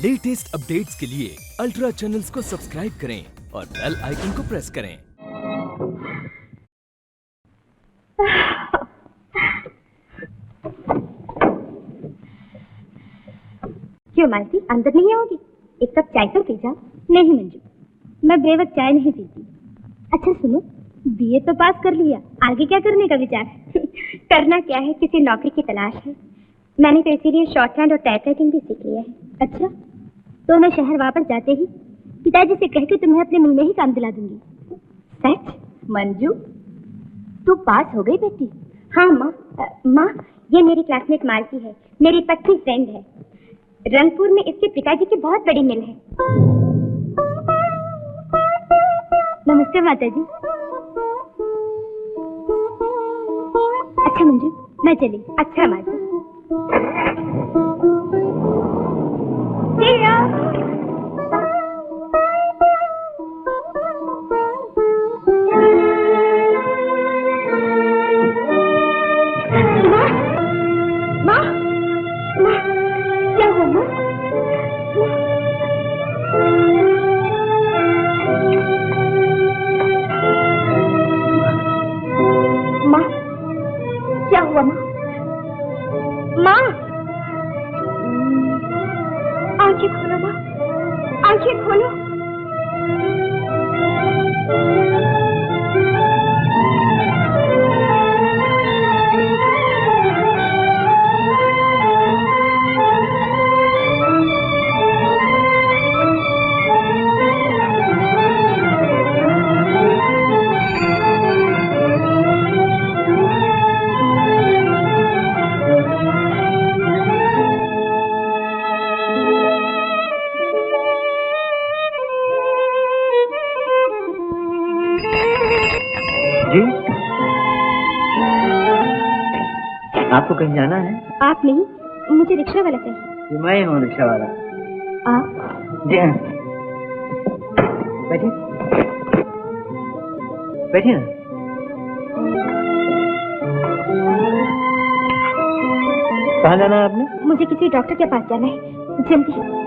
Latest updates के लिए ultra channels को सब्सक्राइब करें और बेल आइकन को प्रेस करें। क्यों मालती, अंदर नहीं आओगी? एक कप चाय तो पी जाओ। नहीं मंजू, मैं बेवक्त चाय नहीं पीती। अच्छा सुनो, बीए तो पास कर लिया, आगे क्या करने का विचार? करना क्या है, किसी नौकरी की तलाश है। मैंने तो इसीलिए शॉर्ट हैंड और टाइपराइटिंग भी सीख लिया है। अच्छा, तो मैं शहर वापस जाते ही पिताजी से कह के तुम्हें अपने मुंह में ही काम दिला दूंगी। सच? मंजू, तू पास हो गई बेटी? हाँ माँ। माँ, ये मेरी क्लासमेट मालती है, मेरी पक्की फ्रेंड है। रंगपुर में इसके पिताजी की बहुत बड़ी मिल है। नमस्ते माता जी। अच्छा मंजू, मैं चली। अच्छा माता। माँ, क्या हुआ माँ? माँ, क्या हुआ माँ? माँ, आंखें खोलो माँ, आंखें खोलो। जी, आपको कहीं जाना है? आप नहीं, मुझे रिक्शा वाला चाहिए। मैं ही हूँ रिक्शा वाला। आप? जी हाँ, बैठिए बैठिए ना। कहाँ जाना है आपने? मुझे किसी डॉक्टर के पास जाना है, जल्दी।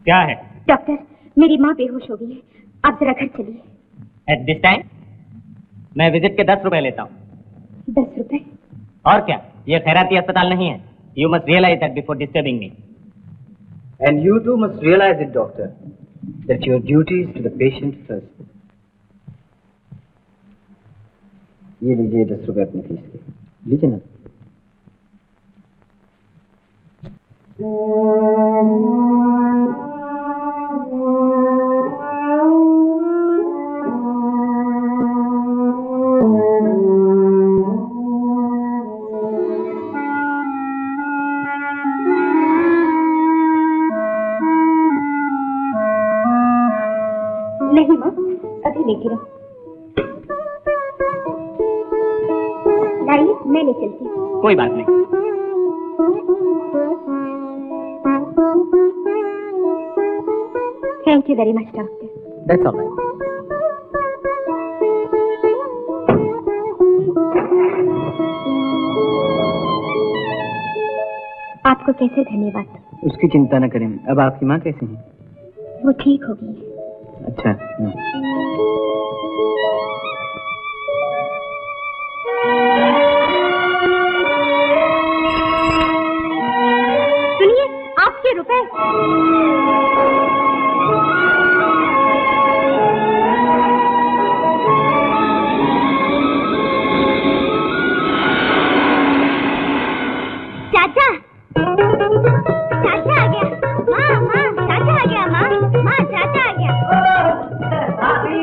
क्या है? डॉक्टर, मेरी माँ बेहोश हो गई है, आप जरा घर चलिए। एट दिस टाइम मैं विजिट के 10 रुपए लेता हूँ। 10 रुपए? और क्या, ये खैराती अस्पताल नहीं है। You must realise that before disturbing me. And you too must realize it, doctor, that your duty is to the patient first. ये लीजिए 10 रुपए अपनी फीस के, लीजिए ना। नहीं माँ, अभी लेती रहो। लाइए, मैं ले चलती हूँ। कोई बात नहीं। Thank you very much doctor. That's alright. आपको कैसे धन्यवाद। उसकी चिंता न करें। अब आपकी माँ कैसी है? वो ठीक हो गई है। अच्छा। सुनिए, आपके रुपए। चाचा, चाचा आ गया। माँ, माँ, चाचा आ गया। माँ, माँ, चाचा आ गया। भाभी,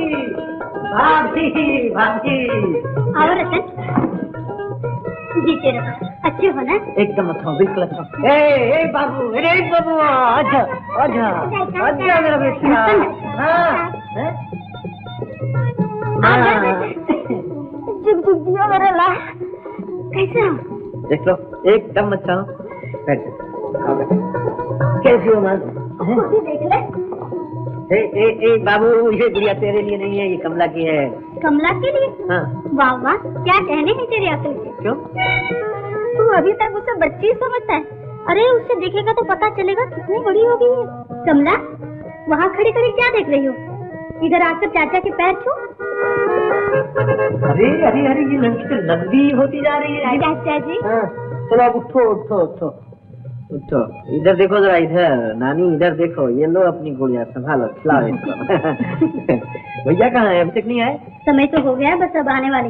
भाभी, भाभी। आओ रतन, जीते रहो। अच्छे हो ना? एकदम अच्छा, बिल्कुल अच्छा। ए बाबू, अरे बाबू, आजा आजा आजा मेरा बेटा। हाँ, जुग जुग जियो मेरा लाल। कैसे हो? देख लो एकदम अच्छा हो। बैठ जाओ। कैसी हो माँ? देख ले। ए बाबू, ये गुड़िया तेरे लिए नहीं है, ये कमला की है। कमला के लिए? हाँ। वाह वाह, क्या कहने हैं तेरे अकल के। क्यों? तू अभी तक उसे बच्ची समझता है। अरे उसे देखेगा तो पता चलेगा कितनी बड़ी हो गई है। कमला, वहाँ खड़ी खड़ी क्या देख रही हो? इधर आकर चाचा के पैर छू। अरे अरे अरे, ये लड़की तो लंबी होती जा रही है। चाचा जी। हाँ, चलो अब उठो उठो उठो उठो। इधर देखो जरा, इधर नानी, इधर देखो। ये लो अपनी गुड़िया, संभालो, खिलाओ इसको। भैया कहाँ है? अभी तक नहीं आए? समय तो हो गया, बस अब आने वाले।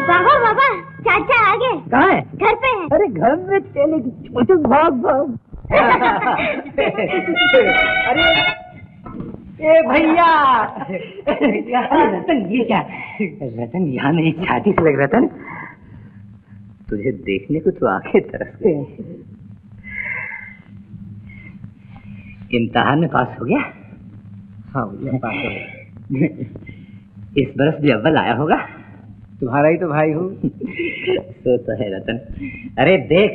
बाबा बाबा, चाचा आ गए। कहाँ है? घर पे है। अरे घर में चले की भाग भाग। अरे ए भैया। रतन, ये क्या? रतन, यहाँ मेरी छाती से लग रहा था। तुझे देखने को तो आंखें तरस गई। इम्तिहान में पास हो गया? हाँ भैया, पास हो गया। इस बरस भी अव्वल आया होगा। तुम्हारा ही तो भाई हूँ। तो है रतन। अरे देख,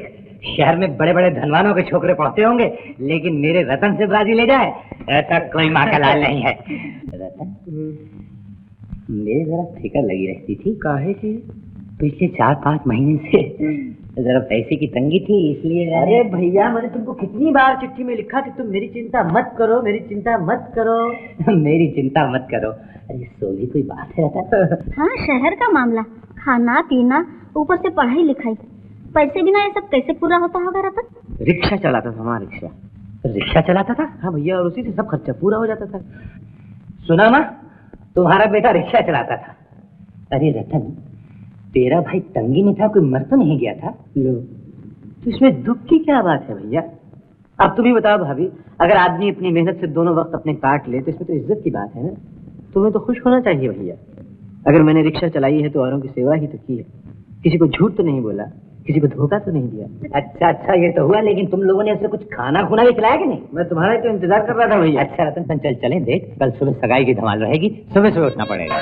शहर में बड़े बड़े धनवानों के छोकरे पढ़ते होंगे, लेकिन मेरे रतन से बाजी ले जाए ऐसा कोई माँ का लाल नहीं है। रतन, मेरे जरा फिक्र लगी रहती थी। काहे की? पिछले 4-5 महीने से जरा पैसे की तंगी थी, इसलिए। अरे भैया, मैंने तुमको कितनी बार चिट्ठी में लिखा कि तुम मेरी चिंता मत करो, मेरी चिंता मत करो। मेरी चिंता मत करो। अरे सो भी कोई बात है रतन? हाँ, शहर का मामला, खाना पीना, ऊपर से पढ़ाई लिखाई, पैसे बिना ये सब कैसे पूरा होता होगा रतन? रिक्शा चलाता था, हमारा रिक्शा। रिक्शा चलाता था? हाँ भैया, और उसी से सब खर्चा पूरा हो जाता था। सुना ना, तुम्हारा बेटा रिक्शा चलाता था। अरे रतन, तेरा भाई तंगी में था, कोई मर तो नहीं गया था? लो, तो इसमें दुख की क्या बात है भैया? अब तुम ही बताओ भाभी, अगर आदमी अपनी मेहनत से दोनों वक्त अपने काट ले तो इसमें तो इज्जत की बात है ना। तुम्हें तो खुश होना चाहिए भैया। अगर मैंने रिक्शा चलाई है तो औरों की सेवा ही तो की है, किसी को झूठ तो नहीं बोला, किसी को धोखा तो नहीं दिया। अच्छा, ये तो हुआ, लेकिन तुम लोगों ने उसे कुछ खाना खुना भी खिलाया कि नहीं? मैं तुम्हारा ही तो इंतजार कर रहा था भैया। अच्छा रतन, चल चलें, देख कल सुबह सगाई की धमाल रहेगी, सुबह सुबह उठना पड़ेगा।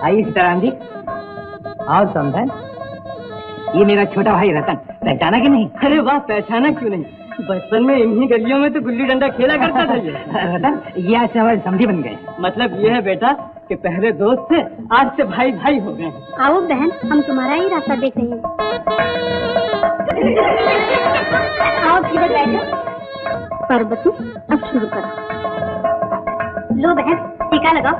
आइए सीताराम जी, आओ समझन। ये मेरा छोटा भाई रतन, पहचाना कि नहीं? अरे वाह, पहचाना क्यों नहीं? बचपन में इन्हीं गलियों में तो गुल्ली डंडा खेला करता था ये। रतन, ये आज से हमारे समधी बन गए। मतलब ये है बेटा कि पहले दोस्त थे, आज से भाई भाई हो गए। आओ बहन, हम तुम्हारा ही रास्ता देख रहे हैं। आओ किधर बैठो। पार्वती, अब शुरू करो। लो बहन, टीका लगाओ।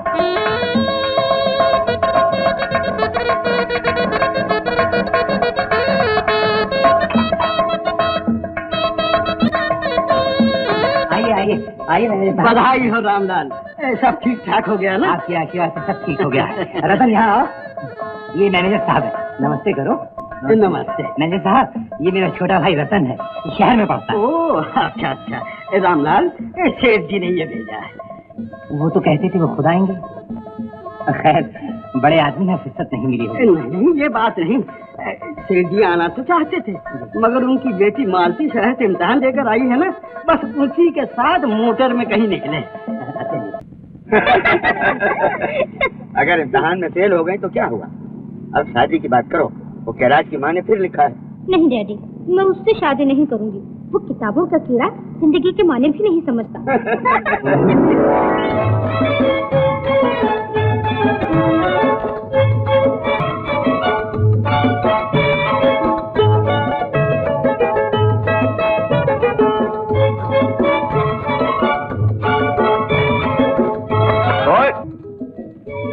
आइए मेरे साथ। बधाई हो रामलाल, सब ठीक ठाक हो गया ना? आपकी आशीर्वाद से सब ठीक हो गया। रतन, यहाँ आओ। ये मैनेजर साहब है, नमस्ते करो। नमस्ते। मैनेजर साहब, ये मेरा छोटा भाई रतन है, शहर में पढ़ता है। ओह अच्छा अच्छा। रामलाल, सेठ जी ने ये भेजा है। वो तो कहते थे वो खुद आएंगे। खैर, बड़े आदमी ने फुर्सत नहीं मिली होगी। नहीं, ये बात नहीं। सेठ जी आना तो चाहते थे, मगर उनकी बेटी मालती शहर से इम्तिहान देकर आई है ना, बस उसी के साथ मोटर में कहीं निकले। अगर इम्तिहान में फेल हो गए तो क्या हुआ? अब शादी की बात करो। वो कैराज की माँ ने फिर लिखा है। नहीं डैडी, मैं उससे शादी नहीं करूंगी। वो किताबों का कीड़ा जिंदगी के माने भी नहीं समझता।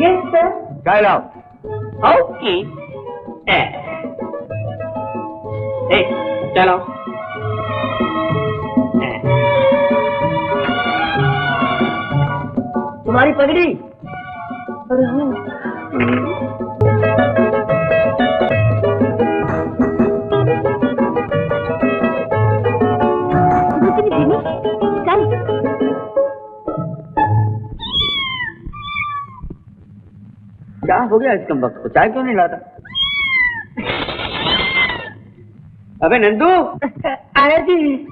Yes sir. क्या लाओ? ओके। चलो। तुम्हारी पगड़ी। अरे क्या हो गया इस कम वक्त को? चाय क्यों नहीं लाता? अबे नंदू, आया जी।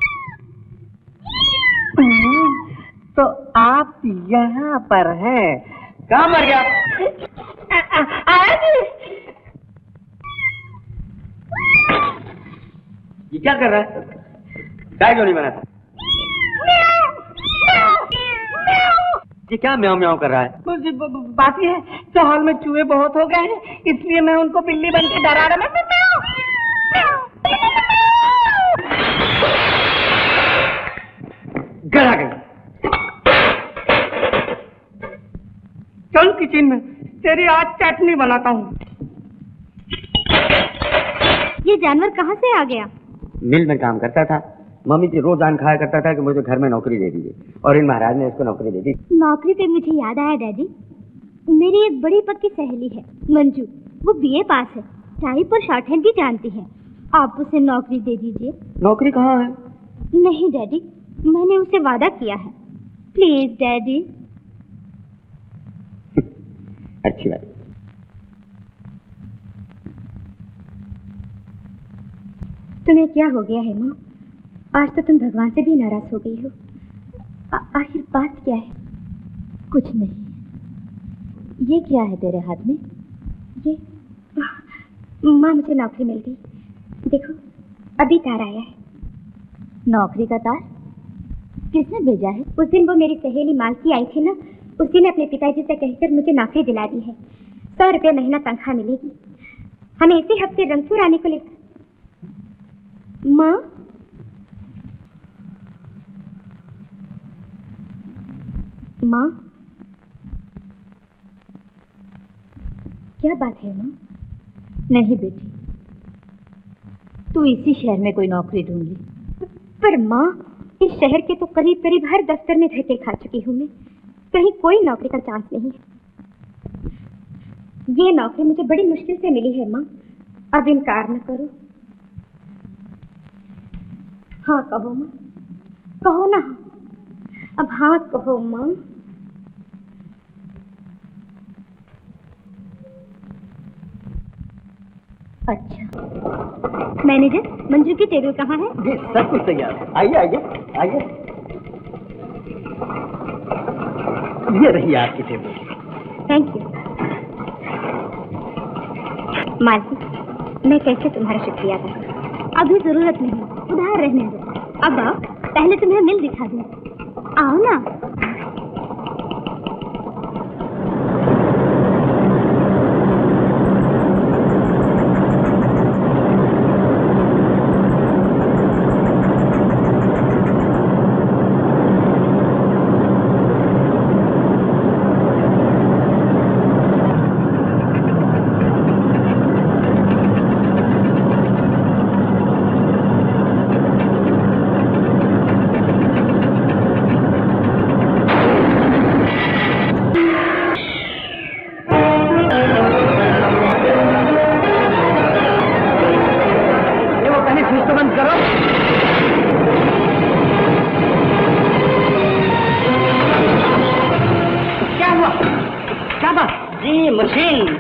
तो आप यहाँ पर हैं? कहाँ मर गया? आया जी। ये क्या कर रहा है? चाय क्यों नहीं बनाता? ये क्या म्याऊं म्याऊं कर रहा है? बात ये है कि हॉल में चूहे बहुत हो गए हैं, इसलिए मैं उनको बिल्ली बन के डरा रहा हूँ। गला गई। चल किचन में, तेरी आज चटनी बनाता हूँ। ये जानवर कहाँ से आ गया? मिल में काम करता था, मम्मी की रोज आन खाया करता था कि मुझे घर में नौकरी दे दीजिए, और इन महाराज ने इसको नौकरी दे दी। नौकरी पे मुझे याद आया डैडी, मेरी एक बड़ी पक्की सहेली है मंजू, वो बीए पास है, टाइप और शॉर्ट हैंड भी जानती है, आप उसे नौकरी दे दीजिए। नौकरी कहाँ है? नहीं डैडी, मैंने उसे वादा किया है, प्लीज डैडी। अच्छी बात। तुम्हें क्या हो गया है माँ? आज तो तुम भगवान से भी नाराज हो गई हो। आखिर बात क्या है? कुछ नहीं। ये क्या है तेरे हाथ में? ये माँ, मुझे नौकरी मिल गई। देखो अभी तार आया है। नौकरी का तार? किसने भेजा है? उस दिन वो मेरी सहेली मालती आई थी ना, उसी ने अपने पिताजी से कहकर मुझे नौकरी दिला दी है। 100 रुपये महीना तनख्वाह मिलेगी। हमें इसी हफ्ते रंगपुर आने को लेकर। माँ, माँ, क्या बात है माँ? नहीं बेटी, तू इसी शहर में कोई नौकरी ढूंढ ली। पर माँ, इस शहर के तो करीब करीब हर दफ्तर में धक्के खा चुकी हूँ मैं, कहीं कोई नौकरी का चांस नहीं है। ये नौकरी मुझे बड़ी मुश्किल से मिली है माँ, अब इनकार न करो। हाँ कहो माँ, कहो ना, अब हाँ कहो माँ। अच्छा मैनेजर, मंजू की टेबल कहाँ है? जी सब कुछ तैयार है, आइए आइए आइए। ये रही आपकी टेबल। Thank you. मालती, मैं कैसे तुम्हारा शुक्रिया अदा करूं? अभी जरूरत नहीं, उधार रहने दो। अब आओ, पहले तुम्हें मिल दिखा दूं। आओ ना।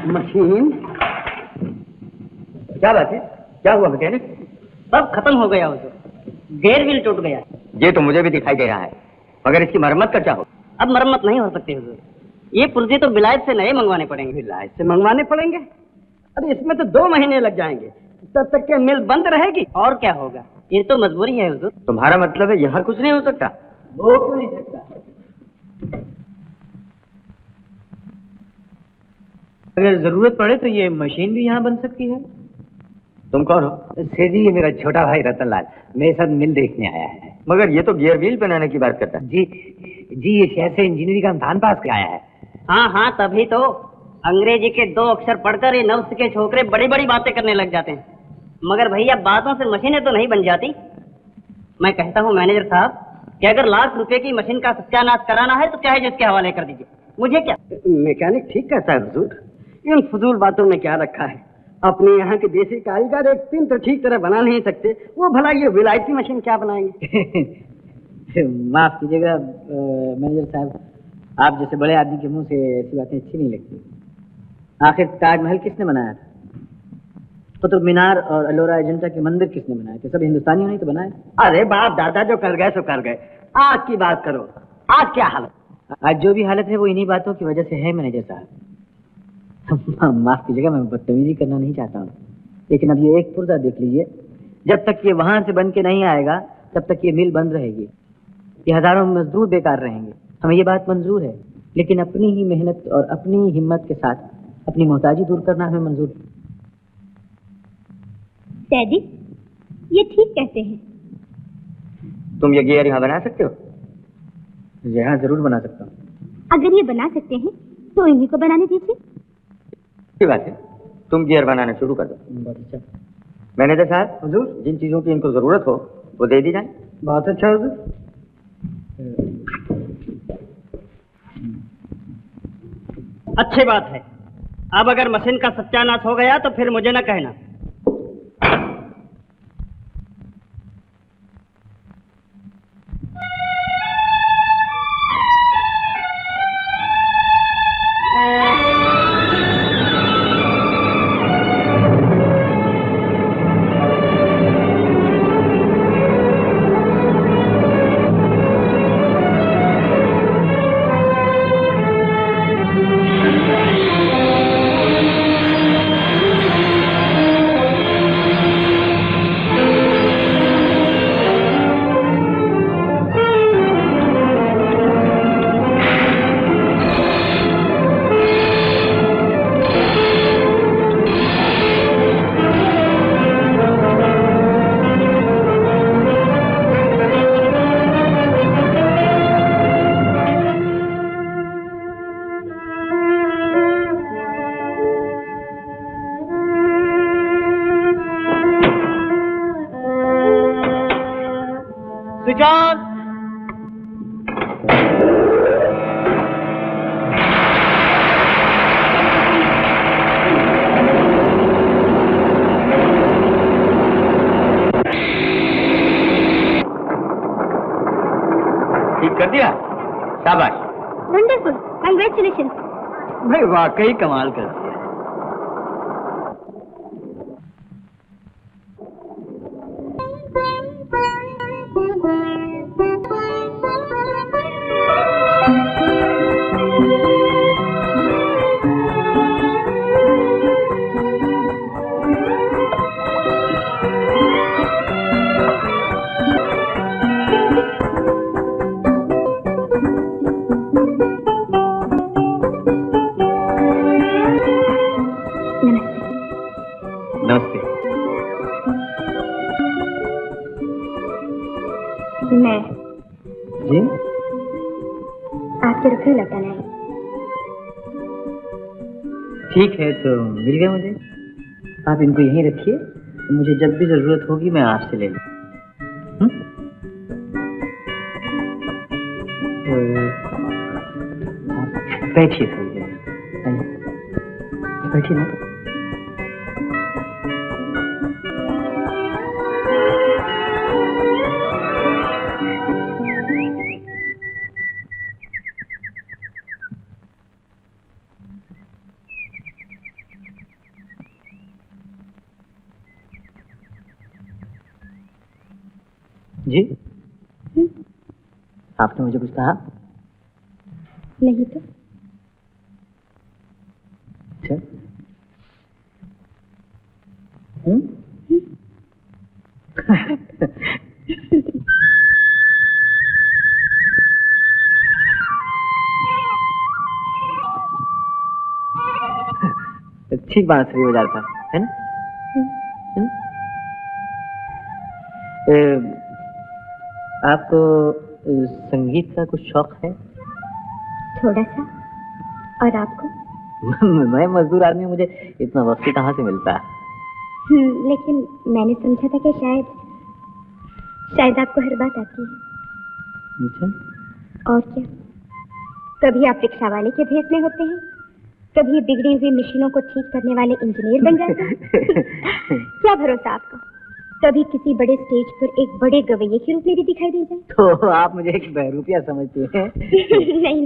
मशीन? क्या बात है? क्या हुआ मैकेनिक? सब खत्म हो गया हुजूर, गेयर व्हील टूट गया। ये तो मुझे भी दिखाई दे रहा है, मगर इसकी मरम्मत का क्या हो? अब मरम्मत नहीं हो सकती हुजूर, ये पुर्जे तो विलायत से नए मंगवाने पड़ेंगे। विलायत से मंगवाने पड़ेंगे? अरे इसमें तो 2 महीने लग जाएंगे, तब तक के मिल बंद रहेगी। और क्या होगा, ये तो मजबूरी है हुजूर। तुम्हारा मतलब है यहाँ कुछ नहीं हो सकता? हो क्यों नहीं सकता? अगर जरूरत पड़े तो ये मशीन भी यहाँ बन सकती है। तुम कौन हो? सेठ जी, ये मेरा छोटा भाई रतनलाल मेरे साथ मिल देखने आया है। मगर ये तो गियर व्हील बनाने की बात करता है। जी जी, ये शहर से इंजीनियरिंग का इम्तहान पास के आया है। हाँ हाँ, तभी तो अंग्रेजी के 2 अक्षर पढ़कर ये नफ्स के छोकरे बड़ी बड़ी बातें करने लग जाते हैं। मगर भैया, बातों से मशीनें तो नहीं बन जाती। मैं कहता हूँ मैनेजर साहब कि अगर लाख रुपए की मशीन का सत्यानाश कराना है तो चाहे जिसके हवाले कर दीजिए, मुझे क्या। मैकेनिक ठीक कहता है हुजूर, इन फजूल बातों में क्या रखा है। अपने यहाँ के देसी कारीगर एक पिन तो ठीक तरह बना नहीं सकते, वो भला ये विलायती मशीन क्या बनाएंगे। माफ कीजिएगा मैनेजर साहब, आप जैसे बड़े आदमी के मुंह से ऐसी बातें अच्छी नहीं लगती। आखिर ताजमहल किसने बनाया था? कुतुब मीनार और अलोरा अजंता के मंदिर किसने बनाए थे? सब हिंदुस्तानियों ने तो बनाए। अरे बाप दादा जो कर गए सो कर गए, आज की बात करो। आज क्या हालत? आज जो भी हालत है वो इन्हीं बातों की वजह से है मैनेजर साहब। माफ कीजिएगा, मैं बदतमीजी करना नहीं चाहता हूँ, लेकिन अब ये एक पुर्जा देख लीजिए, जब तक ये वहां से बन के नहीं आएगा तब तक ये मिल बंद रहेगी, ये हजारों मजदूर बेकार रहेंगे। हमें ये बात मंजूर है, लेकिन अपनी ही मेहनत और अपनी ही हिम्मत के साथ अपनी मोहताजी दूर करना हमें मंजूर है। डैडी, ये ठीक कहते हैं। तुम ये गियर यहाँ बना सकते हो? जी हाँ, जरूर बना सकता हूँ। अगर ये बना सकते हैं तो इन्हीं को बनाने दीजिए। अच्छी बात है, तुम गियर बनाना शुरू कर दो। बहुत अच्छा। मैनेजर साहब, हुजूर। जिन चीजों की इनको जरूरत हो वो दे दी जाए। बहुत अच्छा हुजूर। अच्छी बात है। अब अगर मशीन का सत्यानाश हो गया तो फिर मुझे न कहना। ठीक कर दिया, शाबाश। Wonderful, congratulation. भाई वाकई कमाल कर दिया। नमस्ते। मैं जी, आपके रुपये लौटाना है। ठीक है, तो मिल गए मुझे। आप इनको यहीं रखिए, मुझे जब भी जरूरत होगी मैं आपसे ले लूँ। बैठिए थोड़ी देर, बैठिए ना। जी, आपने मुझे कुछ कहा? नहीं तो अच्छा। ठीक बांसुरी बजा था, है ना? आपको संगीत का कुछ शौक है? थोड़ा सा। और आपको? मैं मजदूर आदमी, मुझे इतना वक्त ही कहाँ से मिलता है? लेकिन मैंने समझा था कि शायद आपको हर बात आती है। अच्छा। और क्या, कभी आप रिक्शा वाले के भेस में होते हैं, कभी बिगड़ी हुई मशीनों को ठीक करने वाले इंजीनियर बन जाते हैं। क्या भरोसा आपका, कभी किसी बड़े स्टेज पर एक बड़े गवैये के रूप में भी दिखाई दे जाए। तो आप मुझे एक बहरूपिया समझती हैं? नहीं,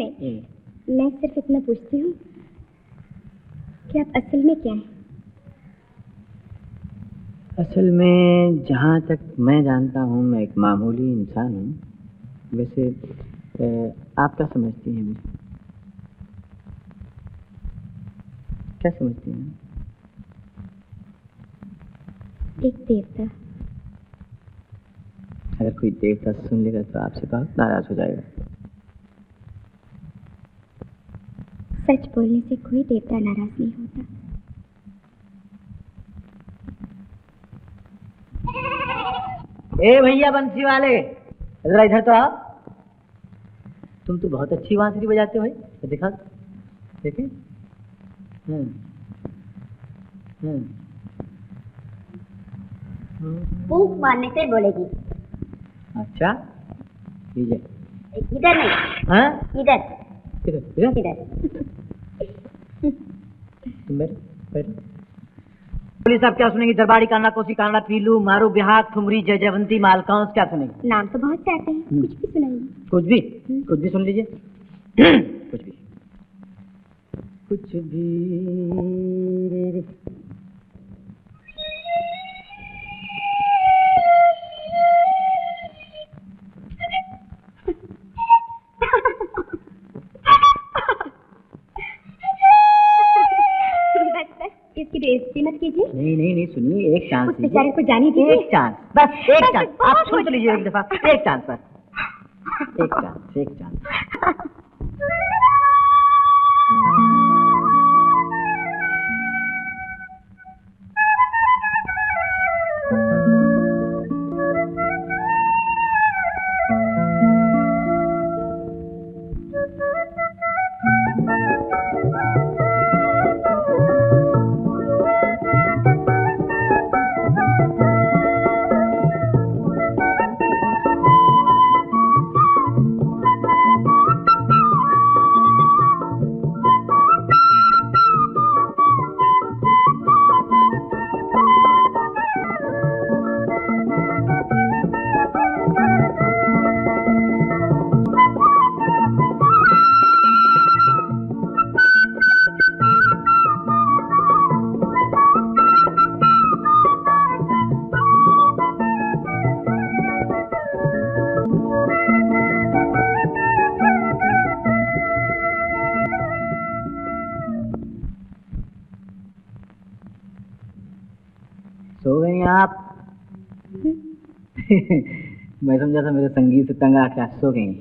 मैं सिर्फ इतना पूछती हूँ, कि आप असल में क्या हैं? असल में जहाँ तक मैं जानता हूँ मैं एक मामूली इंसान हूँ। वैसे आप क्या समझती हैं मुझे? क्या समझती हैं? एक देवता। अगर कोई देवता सुन लेगा तो आपसे बहुत नाराज हो जाएगा। सच बोलने से कोई देवता नाराज नहीं होता। ए भैया बंसी वाले, जरा इधर तो आओ। तुम तो बहुत अच्छी बांसुरी बजाते हो भाई, तो दिखा। देखें। फूंक मारने से बोलेगी। अच्छा ठीक है। इधर नहीं। हाँ इधर किधर किधर? इधर। तुम बैठो। पुलिस आप क्या सुनेंगी? दरबारी काना, कोसी काना, पीलू, मारू, बिहार, ठुमरी, जय जयवंती, मालकांस, क्या सुनेंगी? नाम तो बहुत चाहते हैं, कुछ भी सुनाइए। कुछ भी सुन लीजिए। कुछ भी इसकी बेइज्जती मत कीजिए। नहीं सुनिए, एक चांस उस बेचारे को जाने दीजिए। एक चांस, बस एक चांस। बहुत आप सुन तो लीजिए एक दफा, एक चांस बस। एक चांस। सो गई आप? मैं समझा था मेरे संगीत से तंग आके आप सो गई।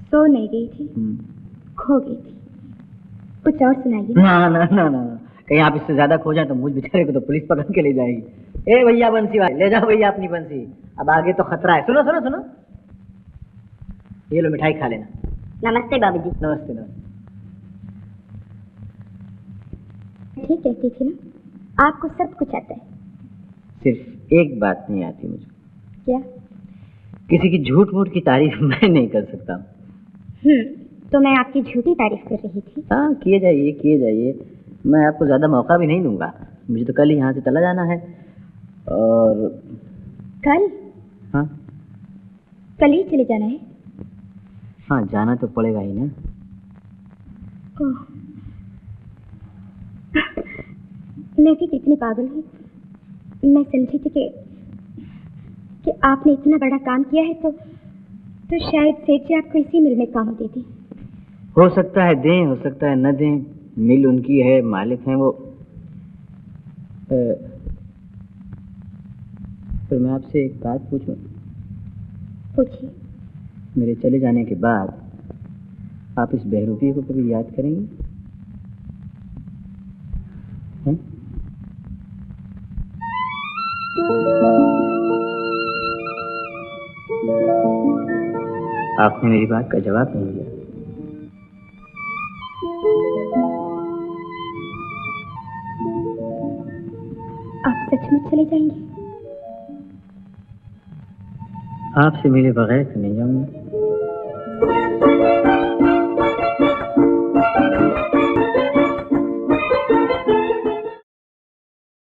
सो नहीं गई थी, खो गई थी। कुछ और सुनाइए। ना, कहीं आप इससे ज्यादा खो जाए तो मुझ बेचारे को तो पुलिस पकड़ के ले जाएगी। ए भैया बंसी वाले, ले जाओ भैया अपनी बंसी, अब आगे तो खतरा है। सुनो, ये लो मिठाई खा लेना। नमस्ते बाबूजी। नमस्ते। ठीक कहती थी ना, आपको सब कुछ आता है। सिर्फ एक बात नहीं आती मुझे। क्या? किसी की झूठ मूठ की तारीफ मैं नहीं कर सकता। तो मैं आपकी झूठी तारीफ कर रही थी। हाँ किए जाइए, मैं आपको ज्यादा मौका भी नहीं दूंगा। मुझे तो कल ही यहाँ से चला जाना है। और कल? हाँ कल ही चले जाना है? हाँ, जाना तो पड़ेगा ही ना। ओह, मैं भी कितनी पागल हूँ। मैं समझी थी कि आपने इतना बड़ा काम किया है तो शायद सेठ जी आपको इसी मिल में काम दे दी। हो सकता है दें, हो सकता है न दें। मिल उनकी है, मालिक हैं वो। पर मैं आपसे एक बात पूछूं? पूछिए। मेरे चले जाने के बाद आप इस बहरूपी को कभी याद करेंगे? हैं? आपने मेरी बात का जवाब नहीं दिया। आप सचमुच चले जाएंगे? आपसे मिले बगैर तो नहीं जाऊंगा।